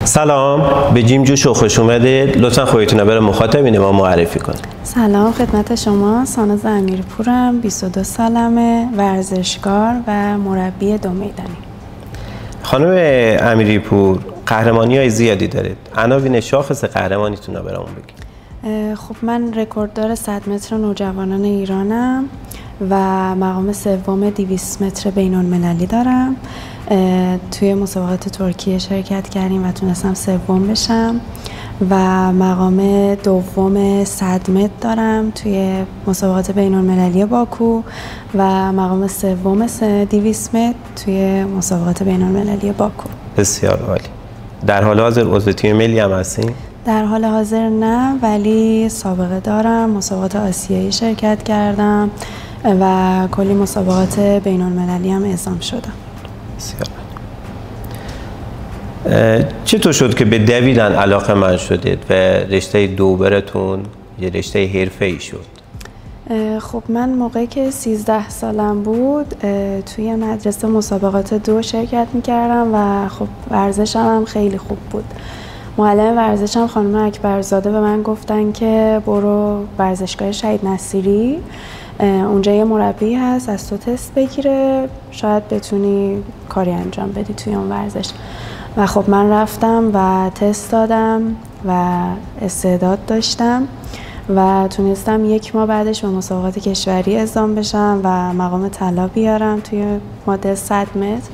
سلام، به جیم جو شو خوش اومدید. لطفا خودتون رو برای مخاطبین ما معرفی کنید. سلام خدمت شما، ساناز امیری‌پورم، 22 سالمه، ورزشکار و مربی دو میدانی. خانم امیری‌پور، قهرمانی‌های زیادی دارید. عناوین شاخص قهرمانیتون رو برامون بگید. خب من رکورددار 100 متر نوجوانان ایرانم و مقام سوم 200 متر بین‌المللی دارم. توی مسابقات ترکیه شرکت کردیم و تونستم سوم بشم و مقام دوم 100 متر دارم توی مسابقات بین‌المللی باکو و مقام سوم 200 متر توی مسابقات بین‌المللی باکو. بسیار عالی. در حال حاضر عضو تیم ملی هم هستین؟ در حال حاضر نه، ولی سابقه دارم. مسابقات آسیایی شرکت کردم و کلی مسابقات بین‌المللی هم اعزام شدم. بسیار. چطور شد که به دویدن علاقه‌مند شدید و رشته دوبرتون یه رشته حرفه‌ای شد؟ خب من موقعی که 13 سالم بود توی مدرسه مسابقات دو شرکت می‌کردم و خب ورزشم هم خیلی خوب بود. معلم ورزشم خانم اکبرزاده به من گفتن که برو ورزشگاه شهید نصیری، اونجا یه مربی هست از تو تست بگیره، شاید بتونی کاری انجام بدی توی اون ورزش. و خب من رفتم و تست دادم و استعداد داشتم و تونستم 1 ماه بعدش به مسابقات کشوری اعزام بشم و مقام طلا بیارم توی ماده 100 متر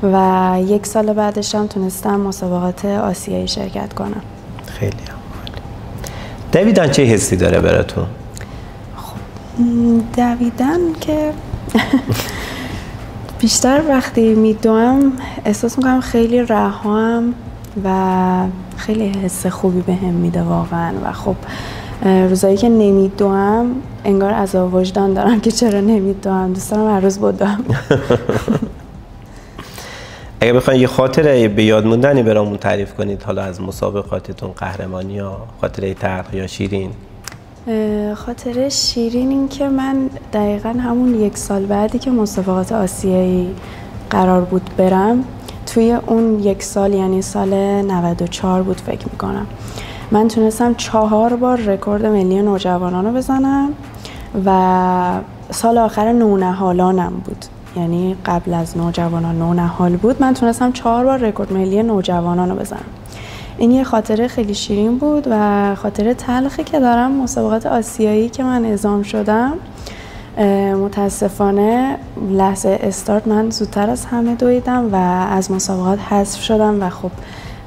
و 1 سال بعدش هم تونستم مسابقات آسیایی شرکت کنم. خیلی عالی. دویدن چه حسی داره براتون؟ خب دویدن که بیشتر وقتی میدوام احساس میکنم خیلی رهام و خیلی حس خوبی بهم میده واقعا. و خب روزایی که نمیدوام انگار عذاب وجدان دارم که چرا نمیدوام، دوست دارم هر روز بدوم. اگه بخواید یه خاطره به یاد موندنی برامون تعریف کنید، حالا از مسابقاتتون، قهرمانی یا خاطره تلخ یا شیرین. خاطره شیرین این که من دقیقاً همون 1 سال بعدی که مسابقات آسیایی قرار بود برم، توی اون 1 سال یعنی سال 94 بود فکر میکنم، من تونستم 4 بار رکورد ملی نوجوانان رو بزنم و سال آخر نونهالانم بود، یعنی قبل از نوجوانان نونهال بود، من تونستم 4 بار رکورد ملی نوجوانان رو بزنم. این یه خاطره خیلی شیرین بود. و خاطره تلخی که دارم مسابقات آسیایی که من اعزام شدم، متاسفانه لحظه استارت من زودتر از همه دویدم و از مسابقات حذف شدم و خب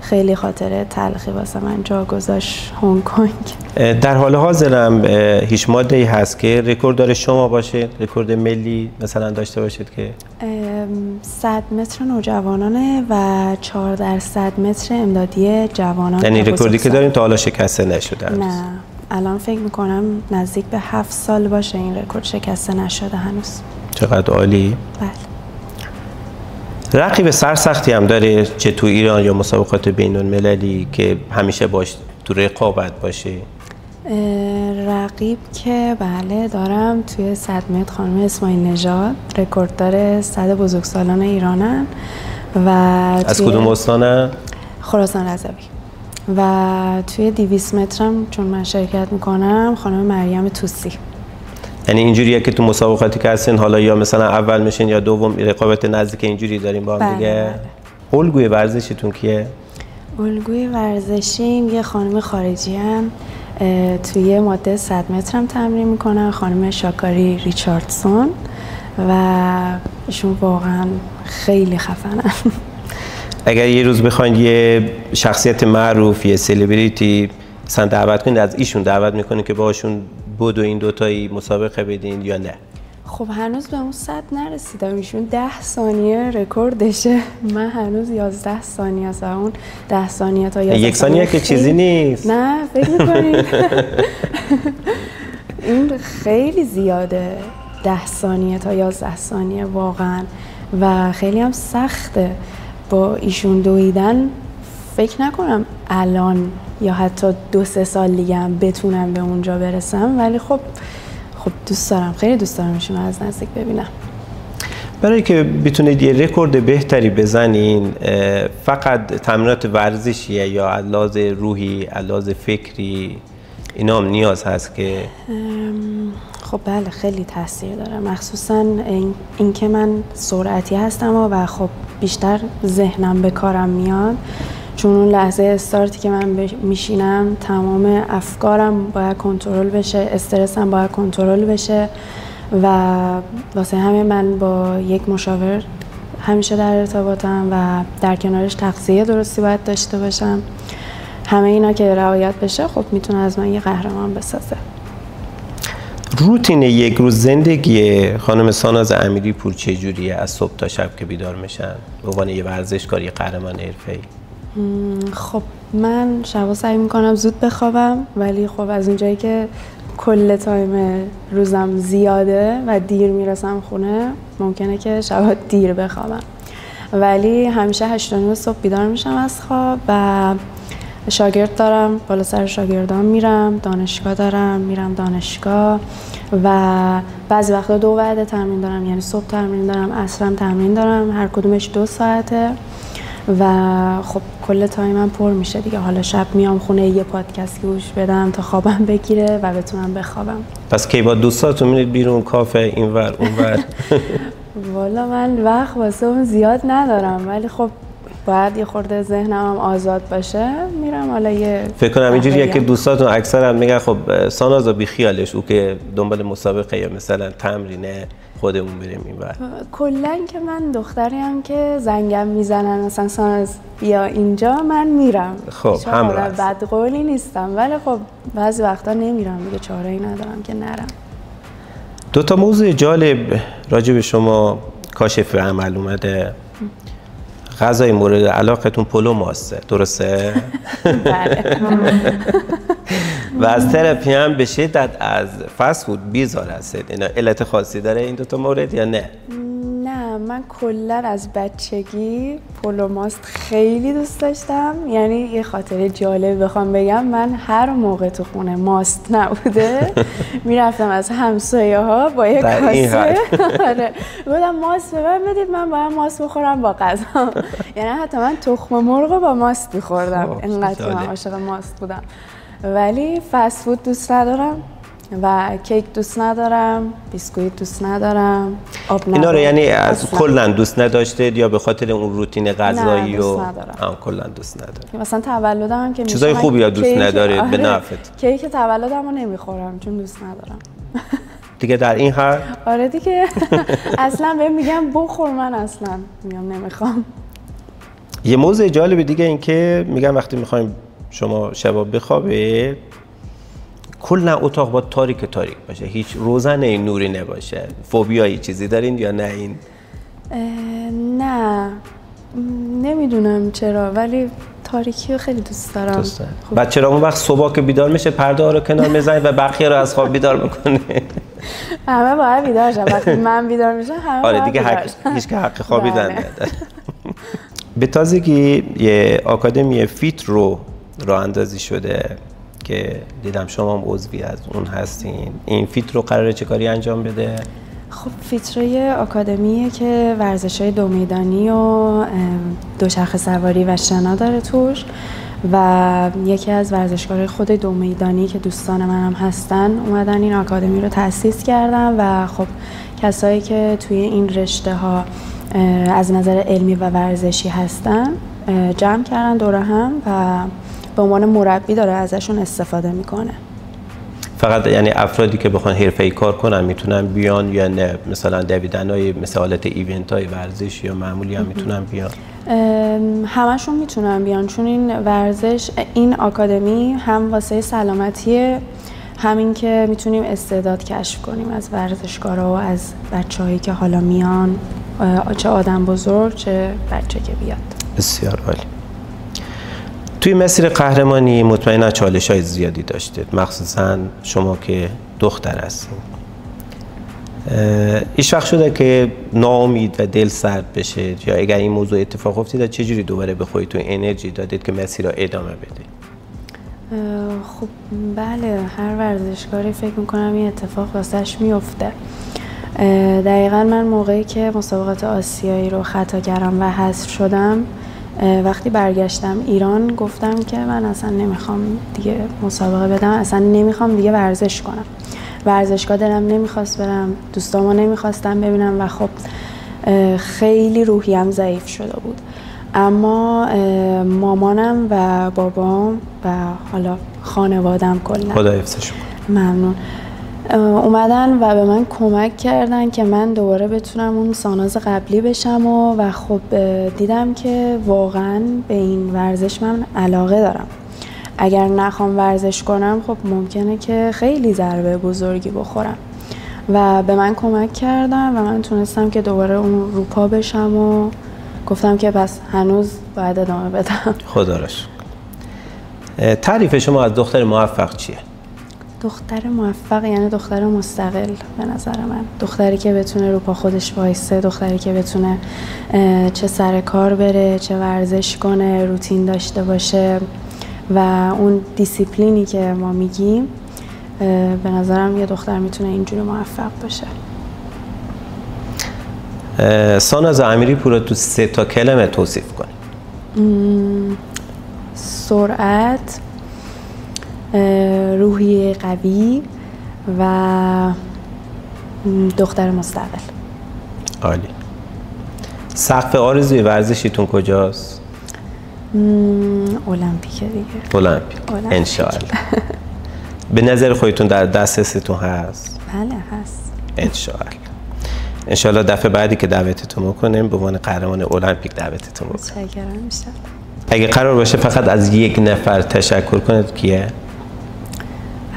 خیلی خاطره تلخی واسه من جا گذاشت هنگ کنگ. در حال حاضرم هیچ ماده‌ای هست که رکورددار شما باشه، رکورد ملی مثلا داشته باشید؟ که 100 متر نوجوانانه و 4 در 100 متر امدادی جوانان. یعنی رکوردی که داریم تا حالا شکسته نشده؟ نه، الان فکر میکنم نزدیک به 7 سال باشه این رکورد شکسته نشده هنوز. چقدر عالی. بله. رقیب سرسختی هم داره چه تو ایران یا مسابقات بین‌المللی که همیشه باش تو رقابت باشه؟ رقیب که بله دارم، توی 100 متر خانم اسماعیل نژاد رکورددار 100 بزرگسالان ایرانن و از کدوم استانه؟ خراسان رضوی. و توی 200 مترم چون من شرکت میکنم خانم مریم توسی. یعنی اینجوریه که تو مسابقاتی که هستین حالا یا مثلا اول میشین یا دوم، رقابت نزدیک اینجوری داریم با هم دیگه؟ بله. الگوی ورزشیتون کیه؟ الگوی ورزشیم یه خانم خارجی هم توی ماده 100 متر هم تمرین میکنن، خانم شاکاری ریچاردسون و ایشون واقعا خیلی خفنن. اگر یه روز بخواید یه شخصیت معروف، یه سلبریتی مثلا دعوت کنید، از ایشون دعوت میکنید که باهاشون بدو این دوتایی مسابقه بدین یا نه؟ خب هنوز به اون 100 نرسیدم، ایشون 10 ثانیه رکوردشه، من هنوز 11 ثانیه است. اون 10 ثانیه تا 11 1 ثانیه که چیزی نیست. نه فکر می‌کنید این خیلی زیاده، 10 ثانیه تا 11 ثانیه واقعا و خیلی هم سخته. با ایشون دویدن فکر نکنم الان یا حتی 2-3 سال دیگه هم بتونم به اونجا برسم، ولی خب دوست دارم، خیلی دوست دارم ایشون رو از نزدیک ببینم. برای که بتونید یه رکورد بهتری بزنین فقط تمرینات ورزشیه یا علاوه روحی، علاوه فکری اینا هم نیاز هست که خب بله خیلی تاثیر داره، مخصوصا این که من سرعتی هستم و خب بیشتر ذهنم به کارم میاد، چون اون لحظه استارتی که من میشینم تمام افکارم باید کنترل بشه، استرسم باید کنترل بشه و واسه همین من با یک مشاور همیشه در ارتباطم و در کنارش تغذیه درستی باید داشته باشم. همه اینا که رعایت بشه خب میتونه از من یه قهرمان بسازه. روتین یک روز زندگی خانم ساناز امیری‌پور چجوریه از صبح تا شب که بیدار میشن به عنوان یه ورزشکار، یه قهرمان حرفه‌ای؟ خب من شبا سعی میکنم زود بخوابم، ولی خب از اونجایی که کل تایم روزم زیاده و دیر میرسم خونه ممکنه که شبا دیر بخوابم، ولی همیشه 8:30 صبح بیدار میشم از خواب و شاگرد دارم، بالا سر شاگردان میرم، دانشگاه دارم میرم دانشگاه و بعضی وقتا 2 وعده تمرین دارم، یعنی صبح تمرین دارم، عصرم تمرین دارم، هر کدومش 2 ساعته و خب کل تایمم پر میشه دیگه. حالا شب میام خونه یه پادکست گوش بدم تا خوابم بگیره و بتونم بخوابم. پس کی با دوستاتون میرید بیرون کافه اینور اونور؟ والا من وقت واسه اون زیاد ندارم، ولی خب باید یه خورده ذهنم هم آزاد باشه، میرم حالا یه فکر کنم اینجوریه که دوستاتون اکثرا میگن خب سانازا بی خیالش، او که دنبال مسابقه یا مثلا تمرینه خودمون بریم اینور. کلا که من دختریم که زنگم میزنن مثلا ساناز بیا اینجا من میرم. خب همراه بدقولی نیستم، ولی خب بعضی وقتا نمیرم دیگه، چاره‌ای ندارم که نرم. 2 موضوع جالب راجع به شما کاشف عمل اومده. غذای مورد علاقتون پلو ماسته، درسته؟ بله. و از تراپی هم به شدت از فست فود بیزار هستید. اینا علت خاصی داره این 2 مورد یا نه؟ نه من کلا از بچگی پلو ماست خیلی دوست داشتم، یعنی یه خاطره جالب بخوام بگم، من هر موقع تو خونه ماست نبوده میرفتم از همسایه ها با یه کاسه بودم ماست به من بدید، من باید ماست بخورم با غذا. یعنی حتی من تخم مرغ با ماست می‌خوردم، اینقدر من عاشق ماست بودم. ولی فست فود دوست ندارم و کیک دوست ندارم، بیسکویت دوست ندارم، آب ندارم. اینا رو یعنی از کلا دوست نداشتید یا به خاطر اون روتین غذایی و کلا دوست ندارم؟ مثلا تولدم هم که چیزای خوبی یا دوست ندارید به نفعت؟ کیک تولدم رو نمیخورم چون دوست ندارم. دیگه در این حد؟ آره دیگه. اصلا بهم میگم بخور، من اصلا میگم نمیخوام. یه موضوع جالب دیگه این که میگم وقتی میخوایم شما شبا بخوابید کلا اتاق با تاریک باشه، هیچ روزنه نوری نباشه. فوبیایی چیزی دارین یا نه این؟ نه نمیدونم چرا، ولی تاریکی رو خیلی دوست دارم. بعد چرا اون وقت صبح که بیدار میشه پرده ها رو کنار میزنید و بقیه رو از خواب بیدار میکنه؟ همه باید بیدار شن، وقتی من بیدار میشم همه آره دیگه هیچ که حق خوابیدن نداره. به تازگی یه آکادمی فیت رو راه اندازی شده که دیدم شما هم عضوی از اون هستین. این فیت رو قراره چه کاری انجام بده؟ خب فیت رو یه آکادمیه که ورزش‌های 2 میدانی و دوچرخه سواری و شنا داره توش و یکی از ورزشکارهای خود 2 میدانی که دوستان من هم هستن اومدن این آکادمی رو تأسیس کردن و خب کسایی که توی این رشته ها از نظر علمی و ورزشی هستن جمع کردن دور هم و به عنوان مربی داره ازشون استفاده میکنه. فقط یعنی افرادی که بخوان حرفه‌ای کار کنن میتونن بیان یا نه مثلا دویدن‌های مثل حالت ایونت‌های ورزشی یا معمولی هم میتونن بیان؟ همشون میتونن بیان، چون این ورزش، این آکادمی هم واسه سلامتیه، همین که میتونیم استعداد کشف کنیم از ورزشکارا و از بچه‌هایی که حالا میان، چه آدم بزرگ چه بچه که بیاد. بسیار عالی. توی مسیر قهرمانی مطمئنا چالش‌های زیادی داشتید، مخصوصا شما که دختر هستید. هیچ وقت شده که ناامید و دل سرد بشه یا اگر این موضوع اتفاق افتید چجوری دوباره به خودتون انرژی دادید که مسیر رو ادامه بدید؟ خب بله، هر ورزشکاری فکر میکنم این اتفاق واسش میفته. دقیقا من موقعی که مسابقات آسیایی رو خطا کردم و حذف شدم، وقتی برگشتم ایران گفتم که من اصلا نمیخوام دیگه مسابقه بدم، اصلا نمیخوام دیگه ورزش کنم. ورزشگاه دلم نمیخواست برم، دوستامو نمیخواستم ببینم و خب خیلی روحیم ضعیف شده بود. اما مامانم و بابام و حالا خانوادم کلا، خدا حفظشون کنه، ممنون، اومدن و به من کمک کردن که من دوباره بتونم اون ساناز قبلی بشم و خب دیدم که واقعا به این ورزش من علاقه دارم. اگر نخوام ورزش کنم خب ممکنه که خیلی ضربه بزرگی بخورم و به من کمک کردن و من تونستم که دوباره اون روپا بشم و گفتم که پس هنوز باید ادامه بدم. خدا را شکر. تعریف شما از دختر موفق چیه؟ دختر موفق یعنی دختر مستقل به نظر من، دختری که بتونه رو پا خودش وایسه، دختری که بتونه چه سر کار بره، چه ورزش کنه، روتین داشته باشه و اون دیسیپلینی که ما میگیم. به نظرم یه دختر میتونه اینجوری موفق باشه. ساناز امیریپور رو تو 3 کلمه توصیف کنی. سرعت، روحیه قوی و دختر مستقل. عالی. سقف آرزوی ورزشیتون کجاست؟ المپیک دیگه. المپیک. انشاءالله. به نظر خودتون در دسترستون هست؟ بله هست. انشاءالله دفعه بعدی که دعوتتون میکنیم به عنوان قهرمان المپیک دعوتتون میکنیم. متشکرم میشم. اگه قرار باشه فقط از یک نفر تشکر کنید کیه؟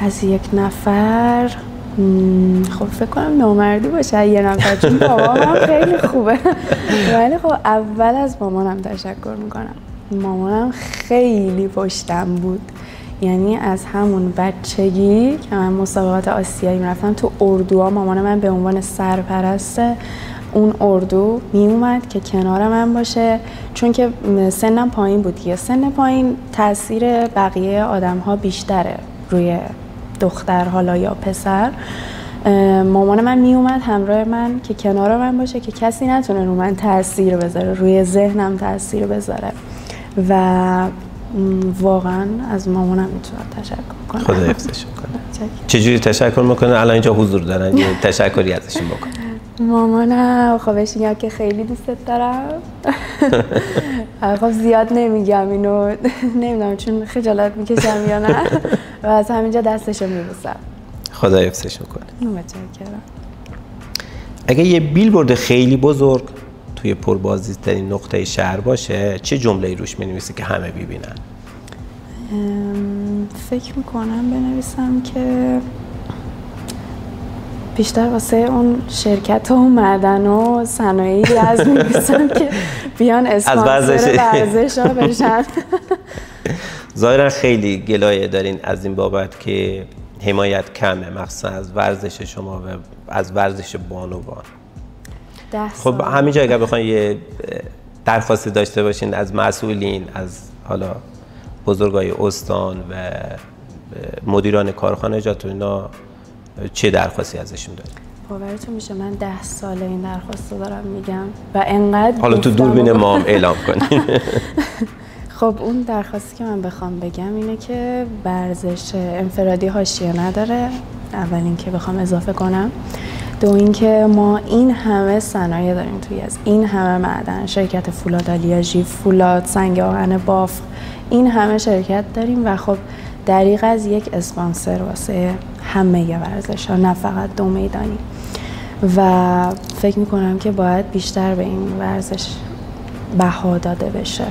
از یک نفر خب فکر کنم نامردی باشه یه نفر، چون بابام خیلی خوبه. ولی خب اول از مامانم تشکر میکنم. مامانم خیلی پشتم بود، یعنی از همون بچگی که من مسابقات آسیایی میرفتم تو اردوها، مامان من به عنوان سرپرست اون اردو می اومد که کنار من باشه، چون که سنم پایین بود دیگه. سن پایین تاثیر بقیه آدم ها بیشتره روی دختر حالا یا پسر. مامان من می اومد همراه من که کنار من باشه که کسی نتونه رو من تاثیر بذاره، روی ذهنم تاثیر بذاره و واقعا از مامانم میتونم تشکر کنم. خدا حفظشون کنه. چجوری تشکر میکنه؟ الان اینجا حضور دارن، یه تشکری ازشون بکن. مامانم خواهش میگم که خیلی دوستت دارم. خب زیاد نمیگم اینو، نمیدونم چون خجالت میکشم یا نه، و از همینجا دستشو میبوسم. خدا حفظشون کنه. متشکرم. اگه یه بیلبورد خیلی بزرگ توی پربازدیدترین نقطه شهر باشه، چه جمله‌ای روش می‌نویسی که همه ببینن؟ فکر میکنم بنویسم که بیشتر واسه اون شرکت و معدن و صنایعی از می‌نویسم که بیان اسپانسر ورزش ها بشن. ظاهرا خیلی گلایه دارین از این بابت که حمایت کمه، مخصوصا از ورزش شما و از ورزش بانوان. خب همینجا اگر بخواین یه درخواستی داشته باشین از مسئولین، از حالا بزرگای استان و مدیران کارخانجات، اینا چه درخواستی ازشون دارید؟ باورتون میشه من 10 ساله این درخواستو دارم میگم و انقدر حالا تو دوربین ما هم اعلام کنین. خب اون درخواستی که من بخوام بگم اینه که ورزش انفرادی حاشیه نداره. اول اینکه بخوام اضافه کنم، دو اینکه ما این همه صنایع داریم توی از این همه معدن، شرکت فولاد آلیاژی، فولاد، سنگ آهن بافت، این همه شرکت داریم و خب دریغ از یک اسپانسر واسه همه ورزش ها، نه فقط 2 میدانی. و فکر میکنم که باید بیشتر به این ورزش بها داده بشه.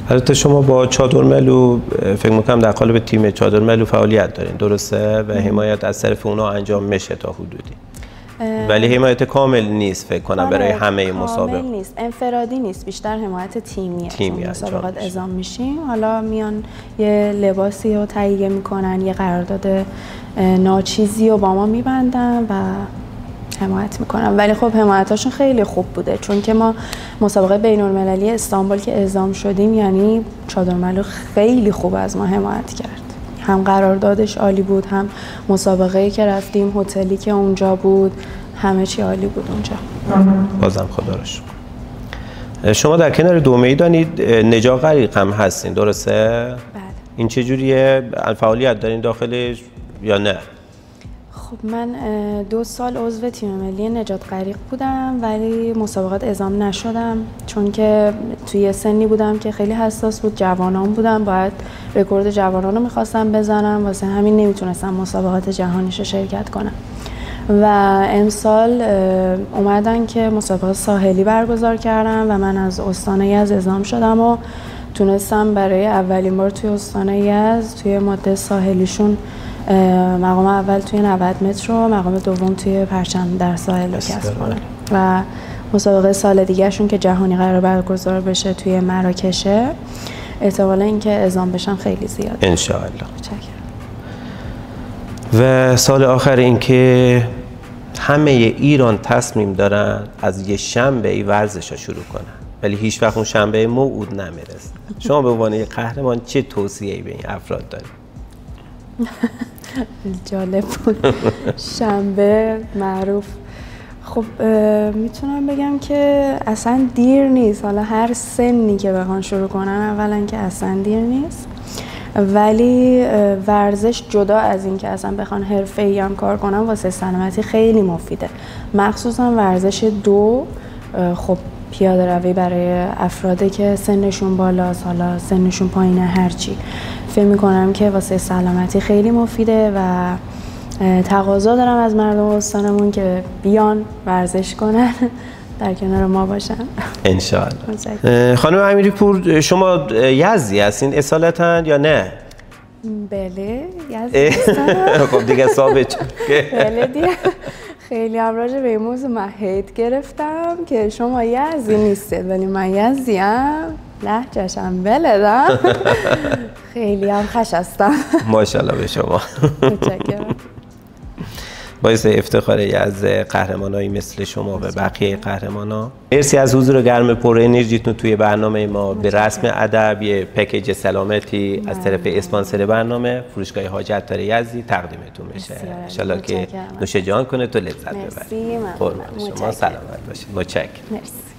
البته شما با چادرملو فکر میکنم در قالب تیم چادرملو فعالیت دارین، درسته؟ و حمایت از طرف اونا انجام میشه تا حدودی، ولی حمایت کامل نیست فکر کنم برای همه مسابقات. کامل نیست، انفرادی نیست، بیشتر حمایت تیمیه. مسابقات اعزام میشیم، حالا میان یه لباسی رو تهیه میکنن، یه قرارداد ناچیزی رو با ما میبندن و حمایت میکنن. ولی خب حمایتاشون خیلی خوب بوده، چون که ما مسابقه بین‌المللی استانبول که اعزام شدیم، یعنی چادرملو خیلی خوب از ما حمایت کرد. هم قراردادش عالی بود، هم مسابقه‌ای که رفتیم، هتلی که اونجا بود، همه چی عالی بود اونجا. بازم خدا رو شکر. شما در کنار دومه‌ای دانید نجا غریق هم هستین، درسته؟ بله. این چجوریه؟ فعالیت دارین داخلش یا نه؟ خب من 2 سال عضو تیم ملی نجات غریق بودم ولی مسابقات اعزام نشدم چون که توی سنی بودم که خیلی حساس بود، جوانان بودم، باید رکورد جوانان رو میخواستم بزنم، واسه همین نمیتونستم مسابقات جهانیش رو شرکت کنم و امسال اومدن که مسابقات ساحلی برگزار کردم و من از استان یزد اعزام شدم و تونستم برای اولین بار توی استان یزد توی ماده ساحلیشون مقام اول توی 90 متر و مقام دوم توی پرچم در ساحل رو کسب کنم و مسابقه سال دیگه شون که جهانی قرار برگزار بشه توی مراکشه، احتمال اینکه اعزام بشم خیلی زیاده ان شاء الله. و سال آخر این که همه ایران تصمیم دارن از یه شنبه ای ورزش ها شروع کنن ولی هیچ وقت اون شنبه موعود نمیرسه. شما به عنوان یک قهرمان چه توصیه‌ای به این افراد دارید؟ جالب بود. شنبه معروف. خب میتونم بگم که اصلا دیر نیست، حالا هر سنی که بخوان شروع کنن اولا که اصلا دیر نیست، ولی ورزش جدا از این که اصلا بخوان حرفه‌ای هم کار کنن واسه سلامتی خیلی مفیده، مخصوصا ورزش دو. خب پیاده روی برای افرادی که سنشون بالاست، حالا سنشون پایینه، هرچی فکر میکنم که واسه سلامتی خیلی مفیده و تقاضا دارم از مردم استانمون که بیان ورزش کنن در کنار ما باشن انشاءالله. خانم امیری‌پور شما یزدی هستین اصالتاً یا نه؟ بله یزدی هستم. خب دیگه ثابت بله دیگه. خیلی هم راجع به این موضوع من هیت گرفتم که شما یزدی نیستید ولی من یزدیم، لهجه‌شم بلدم. خیلی هم خوش هستم. ماشاءالله به شما. متشکرم. باعث افتخار از قهرمانایی مثل شما و بقیه قهرمانا. مرسی از حضور گرم پر انرژیتون توی برنامه ما. به رسم ادب یه پکیج سلامتی از طرف اسپانسر برنامه فروشگاه حاجت‌دار یزدی تقدیمتون بشه. ان شاءالله که نوش جان کنه تو لذت ببرید. مرسی. شما سلامت باشید. متشکرم. مرسی.